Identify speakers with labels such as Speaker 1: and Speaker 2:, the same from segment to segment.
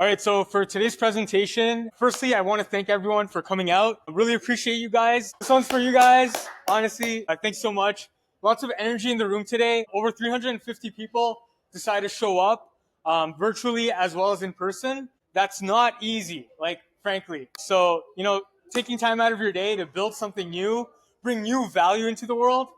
Speaker 1: All right, so for today's presentation, firstly, I want to thank everyone for coming out. I really appreciate you guys. This one's for you guys. Honestly, thanks so much. Lots of energy in the room today. Over 350 people decided to show up virtually as well as in person. That's not easy, like, frankly. So, taking time out of your day to build something new, bring new value into the world,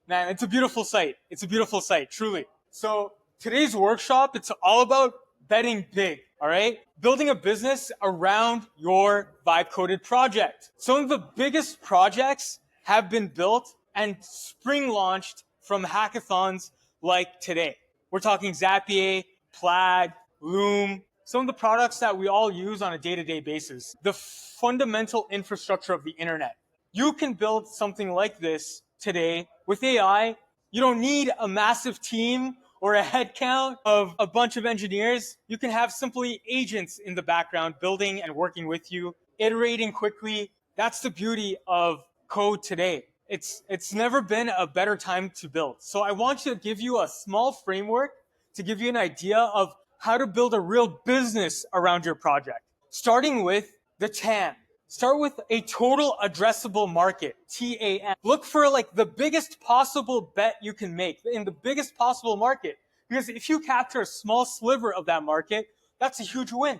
Speaker 1: man, it's a beautiful sight. It's a beautiful sight, truly. So today's workshop, it's all about betting big, all right? Building a business around your vibe-coded project. Some of the biggest projects have been built and spring launched from hackathons like today. We're talking Zapier, Plaid, Loom, some of the products that we all use on a day-to-day basis. The fundamental infrastructure of the internet. You can build something like this today with AI. You don't need a massive team or a headcount of a bunch of engineers. You can have simply agents in the background building and working with you, iterating quickly. That's the beauty of code today. It's never been a better time to build. So I want to give you a small framework to give you an idea of how to build a real business around your project. Starting with the TAM. Start with a total addressable market, TAM. Look for like the biggest possible bet you can make in the biggest possible market. Because if you capture a small sliver of that market, that's a huge win.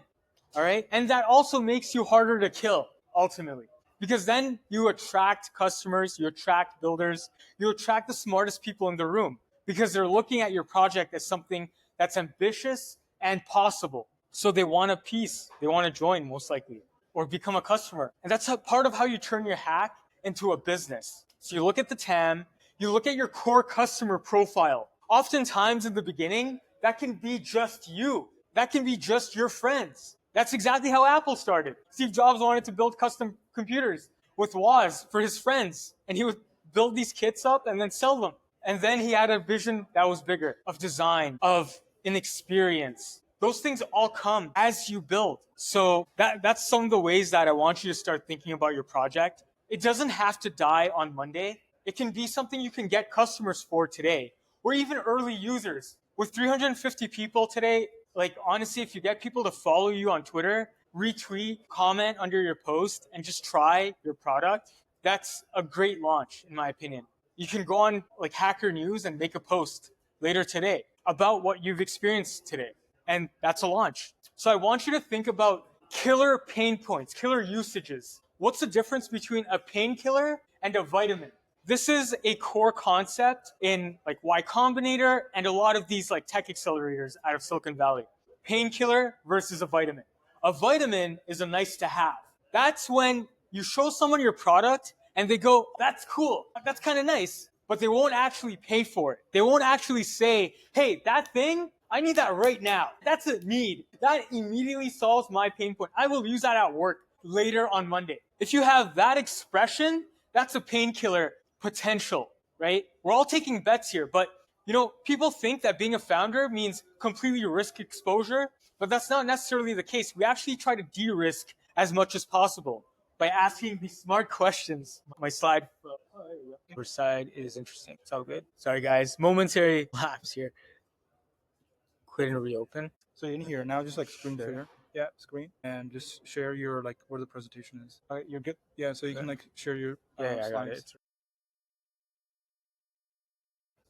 Speaker 1: All right. And that also makes you harder to kill ultimately. Because then you attract customers, you attract builders, you attract the smartest people in the room because they're looking at your project as something that's ambitious and possible. So they want a piece, they want to join most likely, or become a customer. And that's a part of how you turn your hack into a business. So you look at the TAM, you look at your core customer profile. Oftentimes in the beginning, that can be just you. That can be just your friends. That's exactly how Apple started. Steve Jobs wanted to build custom computers with WAS for his friends. And he would build these kits up and then sell them. And then he had a vision that was bigger of design, of an experience. Those things all come as you build. So that's some of the ways that I want you to start thinking about your project. It doesn't have to die on Monday. It can be something you can get customers for today, or even early users. With 350 people today, like honestly, if you get people to follow you on Twitter, retweet, comment under your post, and just try your product, that's a great launch, in my opinion. You can go on like Hacker News and make a post later today about what you've experienced today. And that's a launch. So I want you to think about killer pain points, killer usages. What's the difference between a painkiller and a vitamin? This is a core concept in like Y Combinator and a lot of these like tech accelerators out of Silicon Valley. Painkiller versus a vitamin. A vitamin is a nice to have. That's when you show someone your product and they go, that's cool, that's kind of nice, but they won't actually pay for it. They won't actually say, hey, that thing, I need that right now. That's a need. That immediately solves my pain point. I will use that at work later on Monday. If you have that expression, that's a painkiller potential, right? We're all taking bets here, but people think that being a founder means completely risk exposure, but that's not necessarily the case. We actually try to de-risk as much as possible by asking these smart questions. My slide first side is interesting. It's all good. Sorry guys, momentary lapse here. Quit and reopen.
Speaker 2: So in here now, just like screen share. Yeah, screen, and just share your like where the presentation is.
Speaker 1: All right, you're good.
Speaker 2: Yeah, so you can like share your
Speaker 1: I got
Speaker 2: slides.
Speaker 1: it.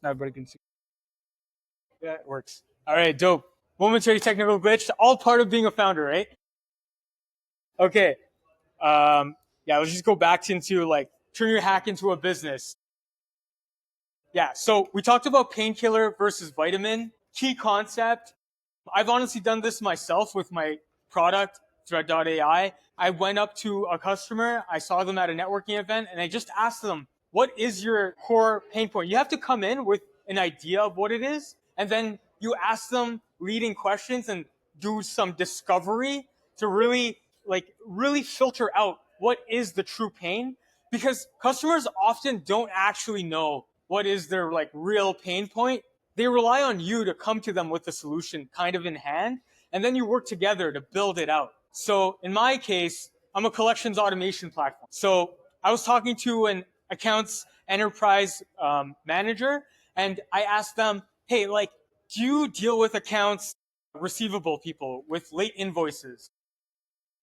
Speaker 2: Now everybody can see.
Speaker 1: Yeah, it works. All right, dope. Momentary technical glitch, all part of being a founder, right? Okay. Let's just go back into like turn your hack into a business. Yeah, so we talked about painkiller versus vitamin. Key concept. I've honestly done this myself with my product, Thread.ai. I went up to a customer, I saw them at a networking event, and I just asked them, what is your core pain point? You have to come in with an idea of what it is, and then you ask them leading questions and do some discovery to really filter out what is the true pain, because customers often don't actually know what is their like real pain point. They rely on you to come to them with a solution kind of in hand, and then you work together to build it out. So in my case, I'm a collections automation platform. So I was talking to an accounts enterprise manager, and I asked them, hey, like, do you deal with accounts receivable people with late invoices.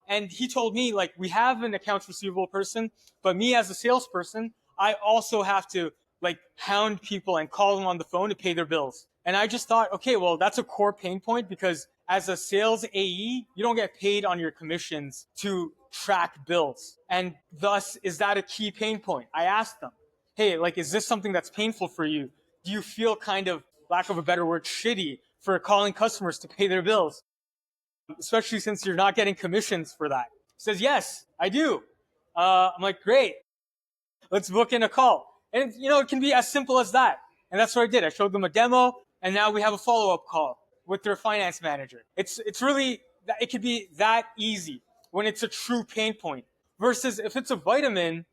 Speaker 1: And he told me, like, we have an accounts receivable person, but me as a salesperson, I also have to like hound people and call them on the phone to pay their bills. And I just thought, okay, well, that's a core pain point because as a sales AE, you don't get paid on your commissions to track bills. And thus, is that a key pain point? I asked them, hey, like, is this something that's painful for you? Do you feel kind of, lack of a better word, shitty for calling customers to pay their bills? Especially since you're not getting commissions for that. He says, yes, I do. I'm like, great. Let's book in a call. And, it can be as simple as that. And that's what I did. I showed them a demo, and now we have a follow-up call with their finance manager. It's really, it could be that easy when it's a true pain point. Versus if it's a vitamin,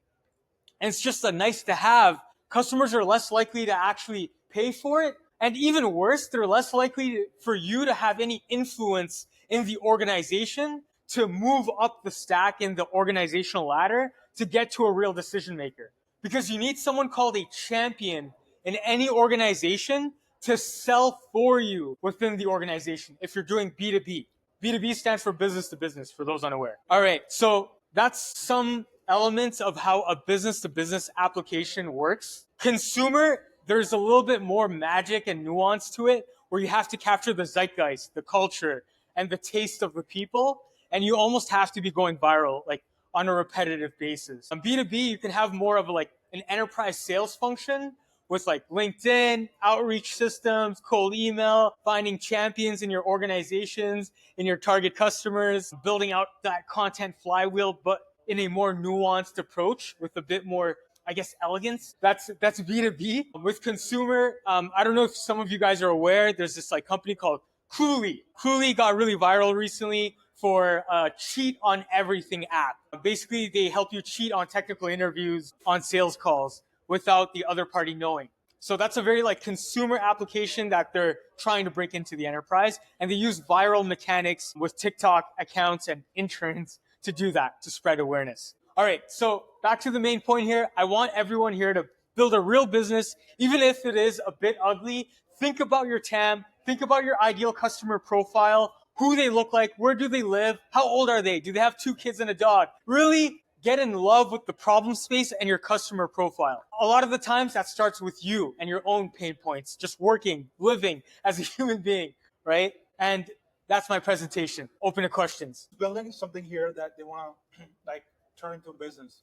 Speaker 1: and it's just a nice to have, customers are less likely to actually pay for it. And even worse, they're less likely for you to have any influence in the organization to move up the stack in the organizational ladder to get to a real decision maker. Because you need someone called a champion in any organization to sell for you within the organization if you're doing B2B. B2B stands for business to business, for those unaware. All right, so that's some elements of how a business to business application works. Consumer, there's a little bit more magic and nuance to it where you have to capture the zeitgeist, the culture, and the taste of the people. And you almost have to be going viral, like on a repetitive basis. On B2B, you can have more of like an enterprise sales function with like LinkedIn, outreach systems, cold email, finding champions in your organizations, in your target customers, building out that content flywheel, but in a more nuanced approach with a bit more, I guess, elegance. That's B2B. With consumer, I don't know if some of you guys are aware, there's this like company called Cluely. Cluely got really viral recently for a cheat on everything app. Basically, they help you cheat on technical interviews, on sales calls without the other party knowing. So that's a very like consumer application that they're trying to break into the enterprise. And they use viral mechanics with TikTok accounts and interns to do that, to spread awareness. All right, so back to the main point here. I want everyone here to build a real business, even if it is a bit ugly. Think about your TAM, think about your ideal customer profile, who they look like, where do they live, how old are they, do they have 2 kids and a dog? Really get in love with the problem space and your customer profile. A lot of the times that starts with you and your own pain points, just working, living as a human being, right? And that's my presentation. Open to questions.
Speaker 2: Building something here that they want to like turn into a business.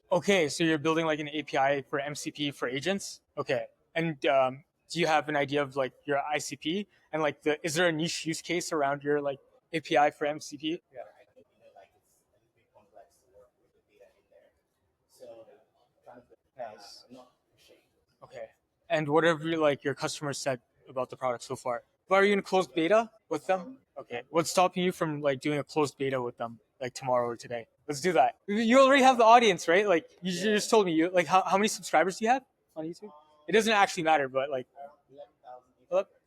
Speaker 1: Okay, so you're building like an API for MCP for agents? Okay. And do you have an idea of like your ICP and like is there a niche use case around your like API for MCP? Yeah. Nice. Okay. And whatever like your customers said about the product so far. But are you in closed beta with them? Okay. What's stopping you from like doing a closed beta with them like tomorrow or today? Let's do that. You already have the audience, right? Like you just told me you like how many subscribers do you have on YouTube? It doesn't actually matter, but like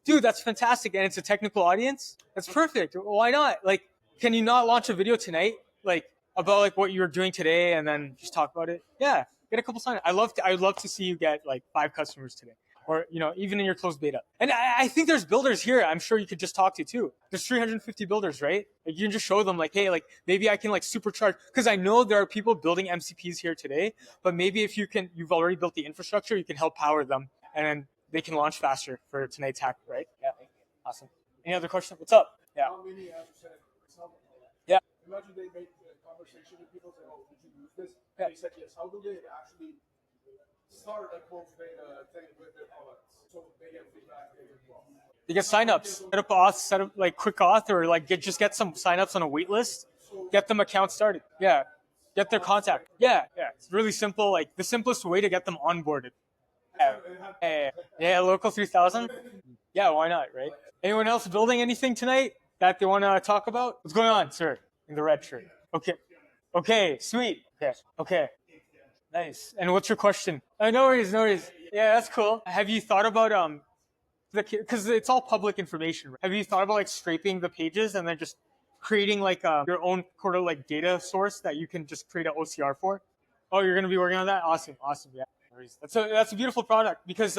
Speaker 1: dude, that's fantastic. And it's a technical audience. That's perfect. Why not? Like, can you not launch a video tonight? Like about like what you're doing today and then just talk about it? Yeah. Get a couple sign. I'd love to see you get like 5 customers today. Or, even in your closed beta. And I think there's builders here I'm sure you could just talk to too. There's 350 builders, right? Like you can just show them like, hey, like maybe I can like supercharge. Because I know there are people building MCPs here today, but maybe if you've already built the infrastructure, you can help power them and then they can launch faster for tonight's hack, right? Yeah. Awesome. Any other questions? What's up? Yeah.
Speaker 2: How many, as you said,
Speaker 1: Yeah.
Speaker 2: imagine they make a conversation with people, say, oh, did you use this?
Speaker 1: Yeah.
Speaker 2: They said yes. How do they actually start a closed beta thing with their products so they get feedback as well?
Speaker 1: You get signups. Set up auth, set up like quick auth, or like just get some signups on a wait list. Get them accounts started. Yeah. Get their contact. Yeah. Yeah. It's really simple. Like the simplest way to get them onboarded. Yeah, local 3000. Yeah, why not, right? Anyone else building anything tonight that they want to talk about? What's going on, sir? In the red shirt. Okay, sweet. Okay. Nice. And what's your question? No worries, no worries. Yeah, that's cool. Have you thought about because it's all public information. Right? Have you thought about like scraping the pages and then just creating like your own sort of like data source that you can just create an OCR for? Oh, you're gonna be working on that? Awesome. Yeah. That's a beautiful product because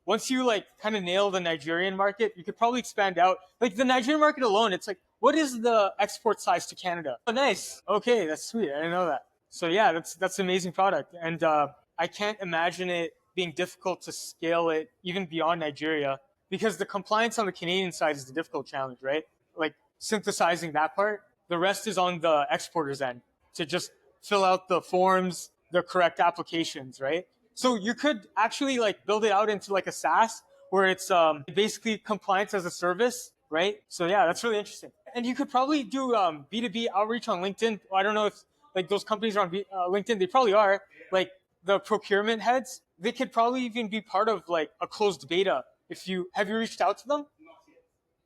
Speaker 1: once you like kind of nail the Nigerian market, you could probably expand out. Like the Nigerian market alone, it's like what is the export size to Canada? Oh, nice. Okay, that's sweet. I didn't know that. So yeah, that's an amazing product, and I can't imagine it being difficult to scale it even beyond Nigeria because the compliance on the Canadian side is the difficult challenge, right? Like synthesizing that part. The rest is on the exporter's end to just fill out the forms, the correct applications, right? So you could actually like build it out into like a SaaS where it's basically compliance as a service, right? So yeah, that's really interesting. And you could probably do B2B outreach on LinkedIn. I don't know if like those companies are on LinkedIn. They probably are. Like the procurement heads, they could probably even be part of like a closed beta. If you have you reached out to them?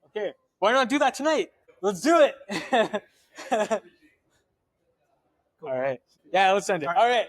Speaker 1: Okay, why not do that tonight? Let's do it. All right. Yeah, let's end it. All right.